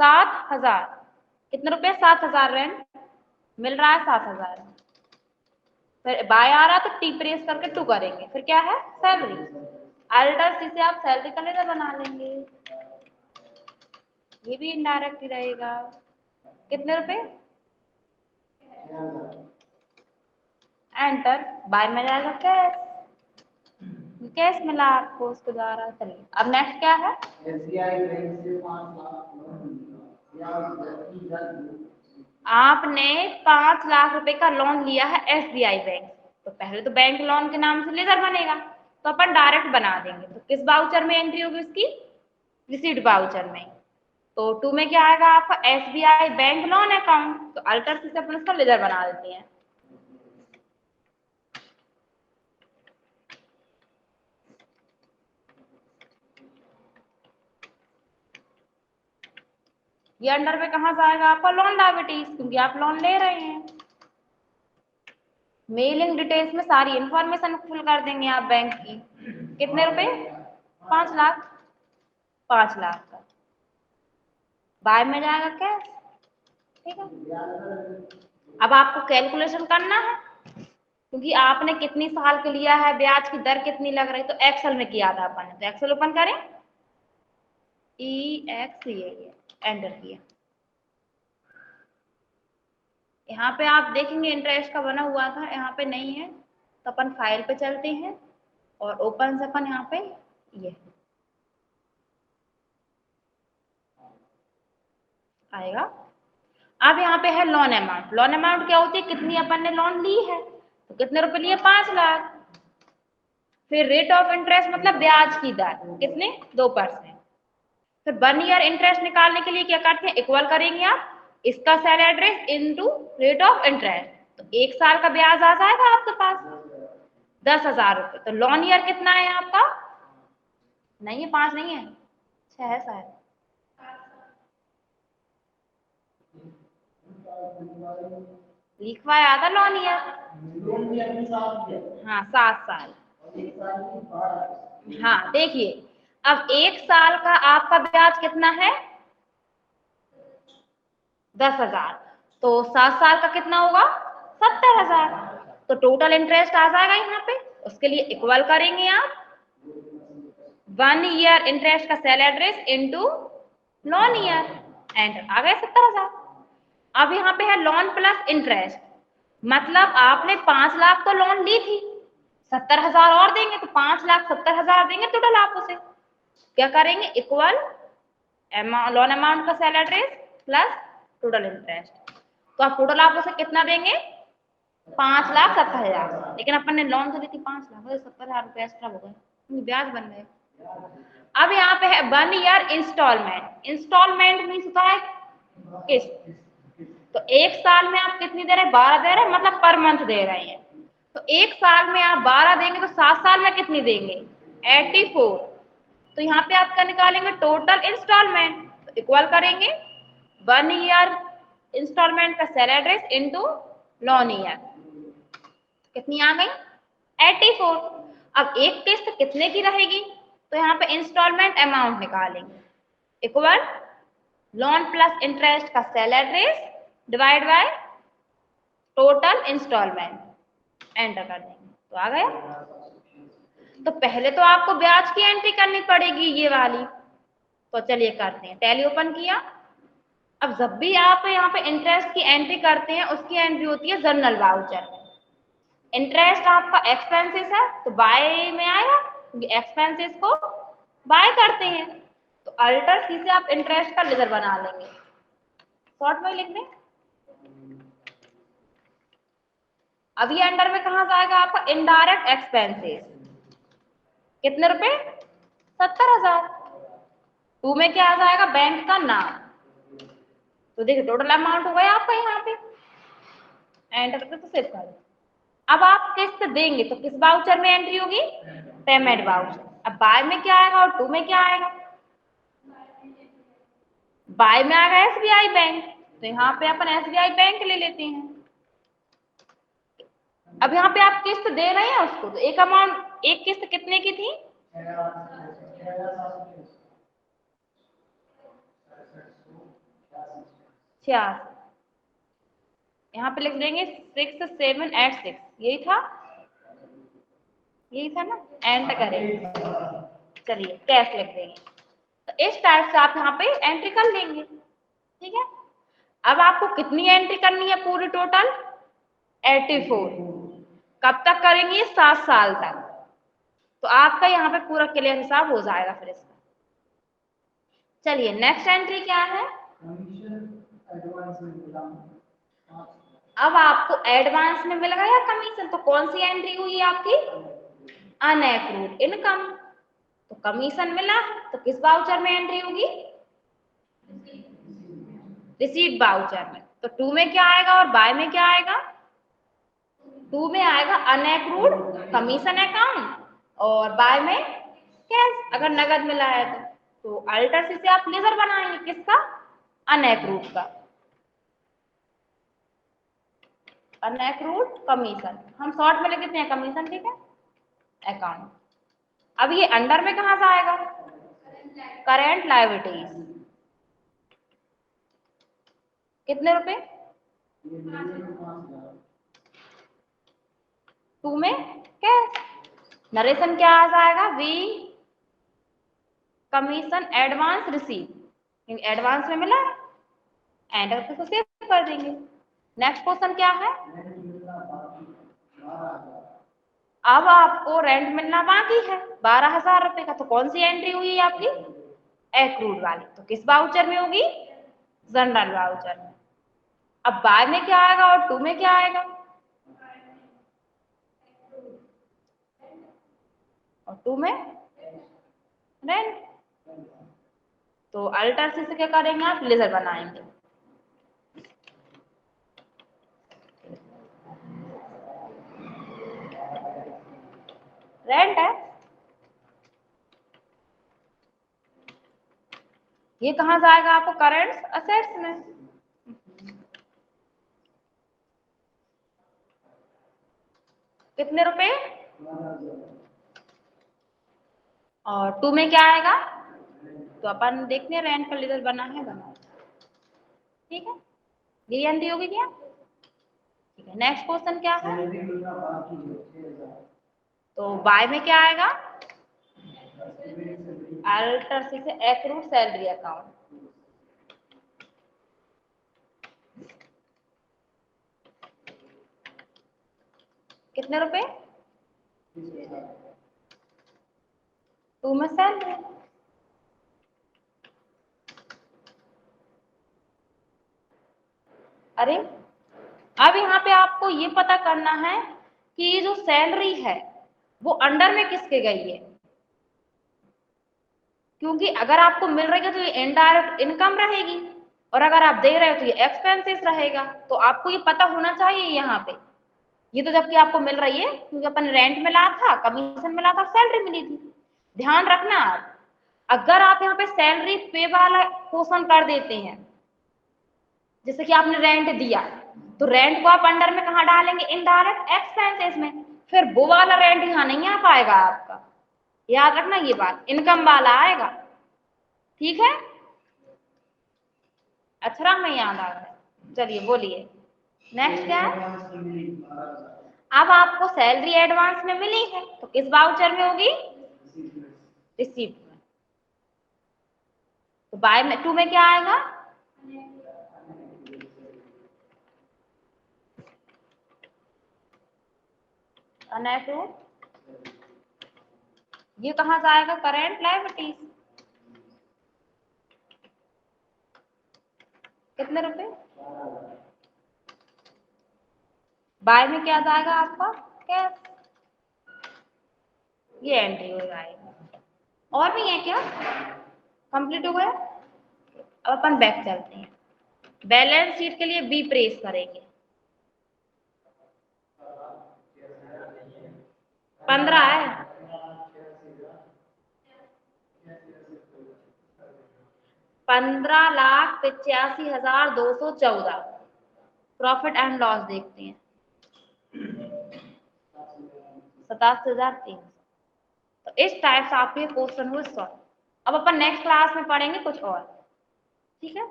7,000। कितने रुपए? 7,000 रेंट मिल रहा है, 7,000। फिर बाय आ रहा तो टी प्रेस करके 2 करेंगे, फिर क्या है? सैलरी। अल्टर सी से आप सैलरी का लेटर बना लेंगे, ये भी इनडायरेक्ट ही रहेगा। कितने रुपए? एंटर। बाय में जाएगा कैश, कैश मिला आपको उसके द्वारा। चलिए अब नेक्स्ट क्या है? एसबीआई बैंक से 5 लाख आपने 5 लाख रुपए का लोन लिया है एसबीआई बैंक, तो पहले तो बैंक लोन के नाम से लेजर बनेगा, तो अपन डायरेक्ट बना देंगे। तो किस वाउचर में एंट्री होगी उसकी? रिसीट वाउचर में। तो 2 में क्या आएगा आपका? SBI bank loan account. तो अल्टर से अपन उसका लेजर बना देते हैं। ये अंडर पे कहां से आएगा आपका? लोन लायबिलिटीज, क्योंकि आप लोन ले रहे हैं। मेलिंग डिटेल्स में सारी इंफॉर्मेशन फिल कर देंगे आप बैंक की। कितने रुपए? 5 लाख। 5 लाख का बाय में जाएगा कैश, ठीक है। अब आपको कैलकुलेशन करना है, क्योंकि आपने कितनी साल के लिया है, ब्याज की दर कितनी लग रही, तो एक्सेल में किया था अपन ने। तो एक्सेल ओपन करें, ये एंटर किया। यहाँ पे आप देखेंगे इंटरेस्ट का बना हुआ था, यहाँ पे नहीं है, तो अपन फाइल पे चलते हैं और ओपन से अपन यहाँ पे ये आएगा। अब यहाँ पे है लोन अमाउंट। लोन अमाउंट क्या होती है? कितनी अपन ने लोन ली है, तो कितने रुपए लिए? 5 लाख। फिर रेट ऑफ इंटरेस्ट मतलब ब्याज की दर, कितने? 2%। फिर 1 ईयर इंटरेस्ट निकालने के लिए क्या करते हैं? इक्वल करेंगे आप इसका cell address into rate of interest, तो 1 साल का ब्याज आ जाएगा आपके पास 10,000 रुपए। तो लोन ईयर कितना है आपका? नहीं है, 5 नहीं है, 6 है शायद। लिखवाया था लोन ईयर। हाँ 7 साल। हाँ देखिए, अब 1 साल का आपका ब्याज कितना है? 10,000। तो 7 साल का कितना होगा? 70,000। तो टोटल इंटरेस्ट आ जाएगा यहाँ पे, उसके लिए इक्वल करेंगे आप 1 ईयर इंटरेस्ट का cell address into loan year, enter. आ गए 70,000। अब यहाँ पे है लोन प्लस इंटरेस्ट, मतलब आपने 5 लाख तो लोन ली थी, 70,000 और देंगे, तो 5,70,000 देंगे टोटल आप उसे। क्या करेंगे? इक्वल लोन अमाउंट का cell address plus total interest. तो आप टोटल आप उसे कितना देंगे? 5,70,000। लेकिन अपन ने लोन तो ली थी 5 लाख, 70,000 रुपए एक्स्ट्रा हो गए, ब्याज बन गए। अब यहाँ पे है 1 ईयर इंस्टॉलमेंट। इंस्टॉलमेंट मीन्स होता है किस्त। तो 1 साल में आप कितनी दे रहे हैं? 12 दे रहे हैं, मतलब पर मंथ दे रहे हैं। तो 1 साल में आप 12 देंगे, तो 7 साल में कितनी देंगे? 84। तो यहाँ पे आपका निकालेंगे टोटल इंस्टॉलमेंट, तो इक्वल करेंगे 1 ईयर इंस्टॉलमेंट का cell address into loan year, कितनी आ गई? 84। अब एक किस्त कितने की रहेगी? तो यहाँ पे इंस्टॉलमेंट अमाउंट निकालेंगे, इक्वल लोन प्लस इंटरेस्ट का cell address divide by total instalment, enter कर देंगे, तो आ गया। तो पहले तो आपको ब्याज की एंट्री करनी पड़ेगी ये वाली, तो चलिए करते हैं। टैली ओपन किया। अब जब भी आप यहाँ पे इंटरेस्ट की एंट्री करते हैं, उसकी एंट्री होती है जर्नल वाउचर में। इंटरेस्ट आपका एक्सपेंसेस है, तो बाय में आएगा, क्योंकि एक्सपेंसेस को बाय करते हैं। तो अल्टर सी से आप इंटरेस्ट का लेजर बना लेंगे, शॉर्ट में लिख दें। अब ये अंडर में कहां जाएगा आपका? Indirect expenses. कितने रुपए? 70,000। 2 में क्या आ जाएगा? बैंक का नाम। तो देखिए टोटल अमाउंट हो गया आपका यहाँ पे, एंटर करके तो सेव कर दो। अब आप किस्त देंगे तो किस वाउचर में एंट्री होगी? Payment voucher. अब बाय में क्या आएगा और 2 में क्या आएगा? बाय में आएगा एसबीआई बैंक, तो यहाँ पे अपन एसबीआई बैंक ले लेते हैं। अब यहाँ पे आप किस्त दे रहे हैं उसको, तो एक अमाउंट, एक किस्त कितने की थी? 86, यहाँ पे लिख देंगे 6786, यही था ना, एंटर करेंगे। चलिए कैश लिख देंगे। तो इस टाइप से आप यहाँ पे एंट्री कर लेंगे। ठीक है, अब आपको कितनी एंट्री करनी है पूरी टोटल? 84। कब तक करेंगे? 7 साल तक। तो आपका यहाँ पे पूरा क्लियर हिसाब हो जाएगा फिर इसका। चलिए नेक्स्ट एंट्री क्या है? अब आपको एडवांस में मिल गया कमीशन, तो कौन सी एंट्री हुई आपकी? अनएक्रूड इनकम। तो कमीशन मिला तो किस वाउचर में एंट्री होगी? रिसीट वाउचर में। तो 2 में क्या आएगा और बाय में क्या आएगा? 2 में आएगा अनएक्रूड कमीशन अकाउंट और बाय में कैश, अगर नगद मिला है तो अल्टर से आप लेजर बनाएंगे किसका? अनएक्रूड का। अनएक्रूड कमीशन हम शॉर्ट में लिख देते हैं कमीशन, ठीक है, अकाउंट। अब ये अंडर में कहां से आएगा? Current liabilities. कितने रुपए? 2 में कैश। नरेशन क्या आ जाएगा? We commission advance receive, advance में मिला एंटर को सेव कर देंगे। नेक्स्ट क्वेश्चन क्या है? अब आपको रेंट मिलना बाकी है 12,000 रुपए का, तो कौन सी एंट्री हुई है आपकी? एक्रूड वाली। तो किस वाउचर में होगी? जनरल वाउचर में। अब बाय में क्या आएगा और 2 में क्या आएगा? और 2 में रेंट। तो अल्टर से क्या करेंगे आप? लेजर बनाएंगे। रेंट है, ये कहां जाएगा आपको? करेंट असेट्स में। कितने रुपए? और 2 में क्या आएगा? तो अपन देखते हैं रेंट का लेजर बना है, बना। ठीक है, ये एंट्री होगी क्या? ठीक है, नेक्स्ट क्वेश्चन क्या है? तो बाय में क्या आएगा? अल्टर से एक्रूड सैलरी अकाउंट। कितने रुपए? 2 में सैलरी। अरे अब यहाँ पे आपको ये पता करना है कि ये जो सैलरी है वो अंडर में किसके गई है, क्योंकि अगर आपको मिल रही है तो ये इनडायरेक्ट इनकम रहेगी और अगर आप दे रहे हो तो ये एक्सपेंसेस रहेगा। तो आपको ये पता होना चाहिए यहाँ पे। ये तो जबकि आपको मिल रही है क्योंकि अपन रेंट मिला था, कमीशन मिला था, सैलरी मिली थी। ध्यान रखना आप, अगर आप यहाँ पे सैलरी पे वाला पोर्शन कर देते हैं, जैसे कि आपने रेंट दिया तो रेंट को आप अंडर में कहा डालेंगे? इनडायरेक्ट एक्सपेंसेस में। फिर वो वाला रेंट यहाँ नहीं आ पाएगा आपका, याद रखना ये बात, इनकम वाला आएगा। ठीक है, अच्छा में याद आ रहा है। चलिए बोलिए नेक्स्ट क्या है? अब आपको सैलरी एडवांस में मिली है तो किस वाउचर में होगी? रिसीप्ट में। तो बाय में 2 में क्या आएगा? अनएक्रूड। ये कहां से आएगा? Current liabilities. कितने रुपए? बाय में क्या जाएगा आपका? कैश। ये एंट्री हो जाएगी। और भी है क्या? कंप्लीट हो गया। अब अपन बैक चलते हैं, बैलेंस शीट के लिए बी प्रेस करेंगे। 15 है। 15,85,214 प्रॉफिट एंड लॉस देखते हैं। 87,300। तो इस टाइप से आपके क्वेश्चन हुए सॉल्व। अब अपन नेक्स्ट क्लास में पढ़ेंगे कुछ और। ठीक है।